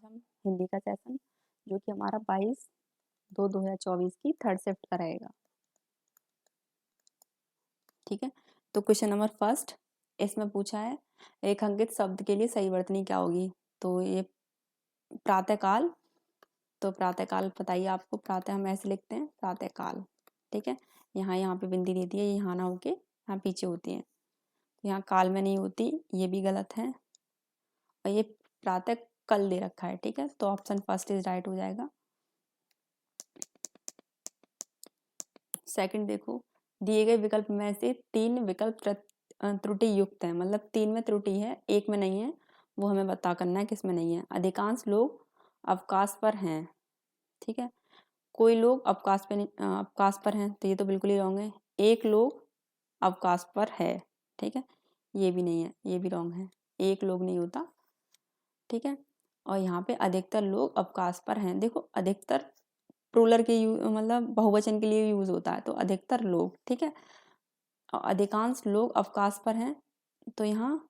प्रथम हिंदी का सेशन, जो कि हमारा 22/2/2024 की थर्ड शिफ्ट का रहेगा। ठीक है, तो क्वेश्चन नंबर फर्स्ट इसमें पूछा है रेखांकित शब्द के लिए सही वर्तनी क्या होगी। तो ये प्रातःकाल, तो प्रातःकाल बताइए आपको, प्रातः हम ऐसे लिखते हैं प्रातःकाल। ठीक है, यहाँ पे बिंदी देती है, यहाँ ना होके यहाँ पीछे होती है, यहाँ काल में नहीं होती, ये भी गलत है। और ये प्रातः कल दे रखा है। ठीक है, तो ऑप्शन फर्स्ट इज राइट हो जाएगा। सेकंड देखो, दिए गए विकल्प में से 3 विकल्प त्रुटि युक्त है, मतलब 3 में त्रुटि है, 1 में नहीं है, वो हमें बता करना है किस में नहीं है। अधिकांश लोग अवकाश पर हैं। ठीक है, कोई लोग अवकाश पर हैं, तो ये तो बिल्कुल ही रॉन्ग है। एक लोग अवकाश पर है। ठीक है, ये भी नहीं है, ये भी रॉन्ग है, एक लोग नहीं होता। ठीक है, और यहाँ पे अधिकतर लोग अवकाश पर हैं। देखो अधिकतर प्लूरल के मतलब बहुवचन के लिए यूज होता है, तो अधिकतर लोग। ठीक है, और अधिकांश लोग अवकाश पर हैं, तो यहाँ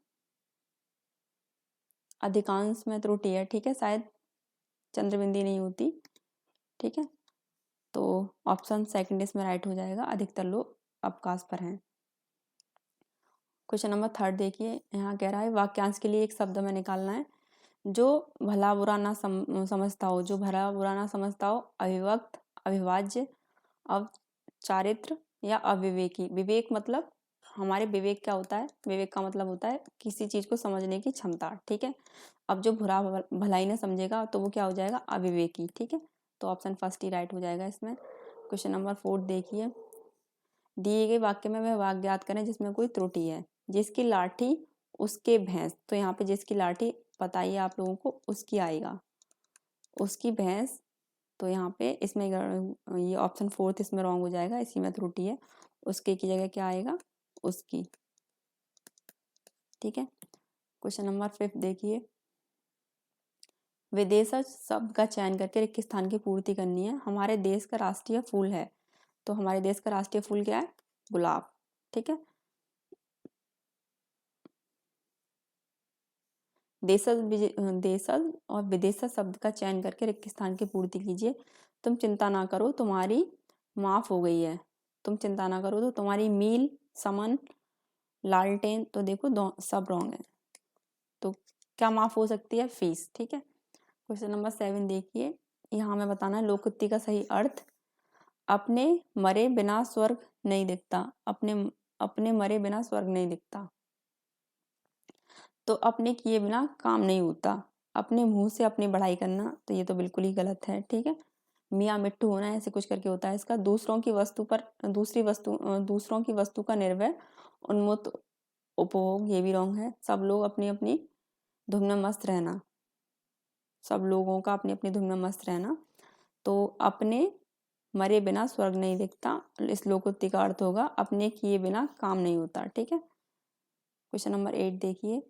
अधिकांश में त्रुटि है। ठीक है, शायद चंद्रबिंदी नहीं होती। ठीक है, तो ऑप्शन सेकंड इसमें राइट हो जाएगा, अधिकतर लोग अवकाश पर हैं। क्वेश्चन नंबर थर्ड देखिए, यहाँ कह रहा है वाक्यांश के लिए एक शब्द में निकालना है जो भला बुरा ना समझता हो, जो भला बुरा ना समझता हो, अविभक्त, अविभाज्य, अवचारित्र या अविवेकी। विवेक मतलब हमारे विवेक क्या होता है, विवेक का मतलब होता है किसी चीज को समझने की क्षमता। ठीक है, अब जो बुरा भलाई ना समझेगा तो वो क्या हो जाएगा, अविवेकी। ठीक है, तो ऑप्शन फर्स्ट ही राइट हो जाएगा इसमें। क्वेश्चन नंबर फोर्थ देखिए, दिए गए वाक्य में वह वाक्य ज्ञात करें जिसमें कोई त्रुटि है। जिसकी लाठी उसके भैंस, तो यहाँ पे जिसकी लाठी बताइए आप लोगों को, उसकी आएगा, उसकी भैंस। तो यहाँ पे इसमें ये ऑप्शन फोर्थ इसमें रॉन्ग हो जाएगा, इसी में त्रुटि है। उसके की जगह क्या आएगा, उसकी। ठीक है, क्वेश्चन नंबर फिफ्थ देखिए, विदेशज शब्द का चयन करके रिक्त स्थान की पूर्ति करनी है। हमारे देश का राष्ट्रीय फूल है, तो हमारे देश का राष्ट्रीय फूल क्या है, गुलाब। ठीक है, देशज और विदेशज शब्द का चयन करके रिक्त स्थान की पूर्ति कीजिए। तुम चिंता ना करो तुम्हारी माफ हो गई है, तुम चिंता ना करो, तो तुम्हारी मील, समन, लालटेन, तो देखो सब रॉन्ग है, तो क्या माफ हो सकती है, फीस। ठीक है, क्वेश्चन नंबर 7 देखिए, यहाँ हमें बताना है लोकोक्ति का सही अर्थ। अपने मरे बिना स्वर्ग नहीं दिखता, अपने मरे बिना स्वर्ग नहीं दिखता, तो अपने किए बिना काम नहीं होता, अपने मुंह से अपनी बढ़ाई करना, तो ये तो बिल्कुल ही गलत है। ठीक है, मियाँ मिट्टू होना ऐसे कुछ करके होता है इसका। दूसरों की वस्तु का निर्भय उन्मुक्त उपभोग, ये भी रॉन्ग है। सब लोग अपनी अपनी धुन में मस्त रहना, सब लोगों का अपनी अपनी धुन में मस्त रहना, तो अपने मरे बिना स्वर्ग नहीं दिखता, इस लोकोक्ति का अर्थ होगा अपने किए बिना काम नहीं होता। ठीक है, क्वेश्चन नंबर 8 देखिए,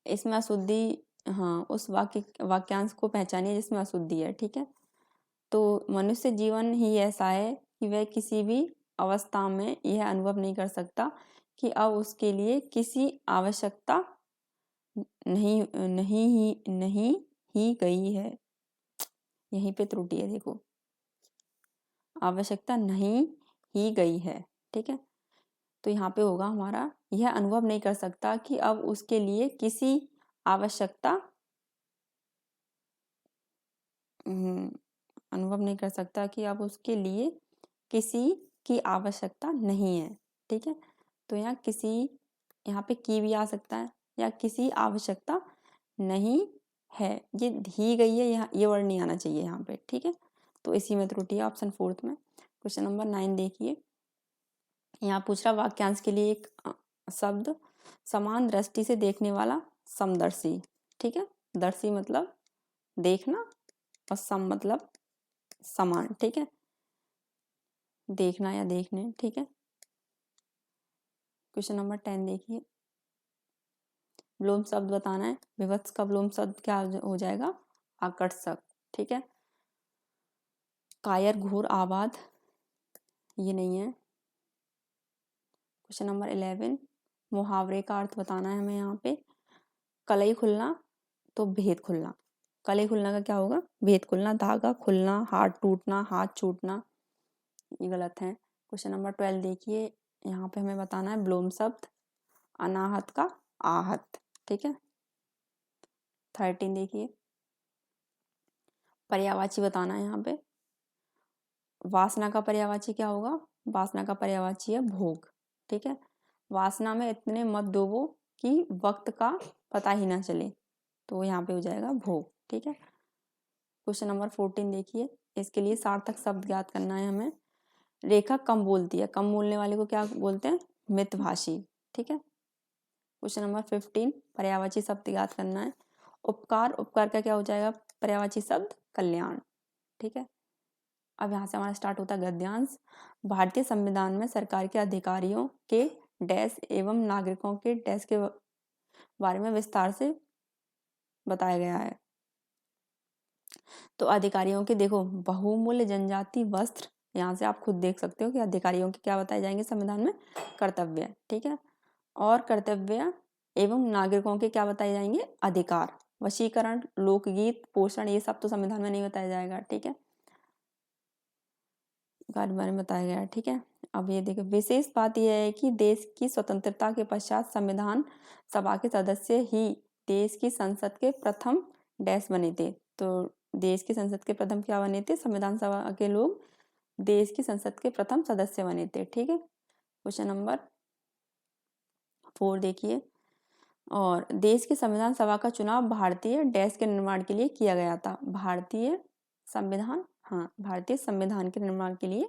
इसमें अशुद्धि, हाँ उस वाक्यांश को पहचानिए जिसमें अशुद्धि है। ठीक है, तो मनुष्य जीवन ही ऐसा है कि वह किसी भी अवस्था में यह अनुभव नहीं कर सकता कि अब उसके लिए किसी आवश्यकता नहीं ही गई है। यहीं पे त्रुटि है, देखो आवश्यकता नहीं ही गई है। ठीक है, तो यहाँ पे होगा हमारा यह अनुभव नहीं कर सकता कि अब उसके लिए किसी आवश्यकता अनुभव नहीं कर सकता कि अब उसके लिए किसी की आवश्यकता नहीं है। ठीक है, तो यहाँ पे की भी आ सकता है, या किसी आवश्यकता नहीं है, ये दी गई है, यहाँ ये वर्ड नहीं आना चाहिए यहाँ पे। ठीक है, तो इसी में त्रुटि है, ऑप्शन फोर्थ में। क्वेश्चन नंबर 9 देखिए, यहाँ पूछ रहा वाक्यांश के लिए एक शब्द, समान दृष्टि से देखने वाला, समदर्शी। ठीक है, दर्शी मतलब देखना, और सम मतलब समान। ठीक है, देखना या देखने। ठीक है, क्वेश्चन नंबर 10 देखिए, विलोम शब्द बताना है। विभत्स का विलोम शब्द क्या हो जाएगा, आकर्षक। ठीक है, कायर, घोर, आबाद, ये नहीं है। क्वेश्चन नंबर 11, मुहावरे का अर्थ बताना है हमें। यहाँ पे कलई खुलना, तो भेद खुलना, कली खुलना का क्या होगा? भेद खुलना, धागा खुलना, हाथ टूटना, हाथ छूटना, ये गलत है। क्वेश्चन नंबर 12 देखिए, यहाँ पे हमें बताना है ब्लोम शब्द अनाहत का आहत, ठीक है। 13 देखिए, पर्यायवाची बताना है यहाँ पे। वासना का पर्यायवाची क्या होगा? वासना का पर्यायवाची है भोग, ठीक है। वासना में इतने मत डूबो कि वक्त का पता ही ना चले, तो यहाँ पे हो जाएगा भोग, ठीक है। क्वेश्चन नंबर 14 देखिए, इसके लिए सार्थक शब्द ज्ञात करना है हमें। रेखा कम बोलती है, कम बोलने वाले को क्या बोलते हैं? मितभाषी, ठीक है। क्वेश्चन नंबर 15, पर्यायवाची शब्द ज्ञात करना है। उपकार, उपकार का क्या हो जाएगा? पर्यायवाची शब्द कल्याण, ठीक है। अब यहाँ से हमारा स्टार्ट होता है गद्यांश। भारतीय संविधान में सरकार के अधिकारियों के डैश एवं नागरिकों के डैश के बारे में विस्तार से बताया गया है। तो अधिकारियों के देखो, बहुमूल्य जनजाति वस्त्र, यहाँ से आप खुद देख सकते हो कि अधिकारियों के क्या बताए जाएंगे संविधान में? कर्तव्य, ठीक है। और कर्तव्य एवं नागरिकों के क्या बताए जाएंगे? अधिकार। वशीकरण, लोकगीत, पोषण, ये सब तो संविधान में नहीं बताया जाएगा, ठीक है, बारे में बताया गया है, ठीक है। अब ये देखो, विशेष बात यह है कि देश की स्वतंत्रता के पश्चात संविधान सभा के सदस्य ही देश की संसद के प्रथम डैश बने थे। तो देश की संसद के प्रथम क्या बने थे? संविधान सभा के लोग देश की संसद के प्रथम सदस्य बने थे, ठीक है। क्वेश्चन नंबर 4 देखिए, और देश की संविधान सभा का चुनाव भारतीय डैश के निर्माण के लिए किया गया था। भारतीय संविधान, हाँ, भारतीय संविधान के निर्माण के लिए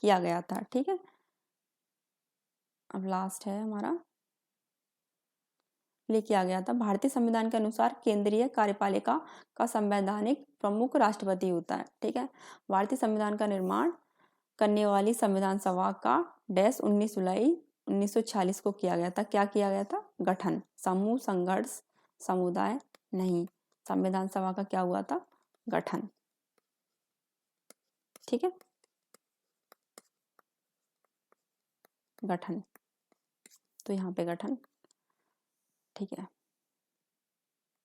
किया गया था, ठीक है। अब लास्ट है हमारा, लिए किया गया था। भारतीय संविधान के अनुसार केंद्रीय कार्यपालिका का संवैधानिक प्रमुख राष्ट्रपति होता है, ठीक है। भारतीय संविधान का निर्माण करने वाली संविधान सभा का डैश 19 जुलाई 1946 को किया गया था। क्या किया गया था? गठन। समूह, संघर्ष, समुदाय नहीं, संविधान सभा का क्या हुआ था? गठन, ठीक है, गठन। तो यहाँ पे गठन, ठीक है।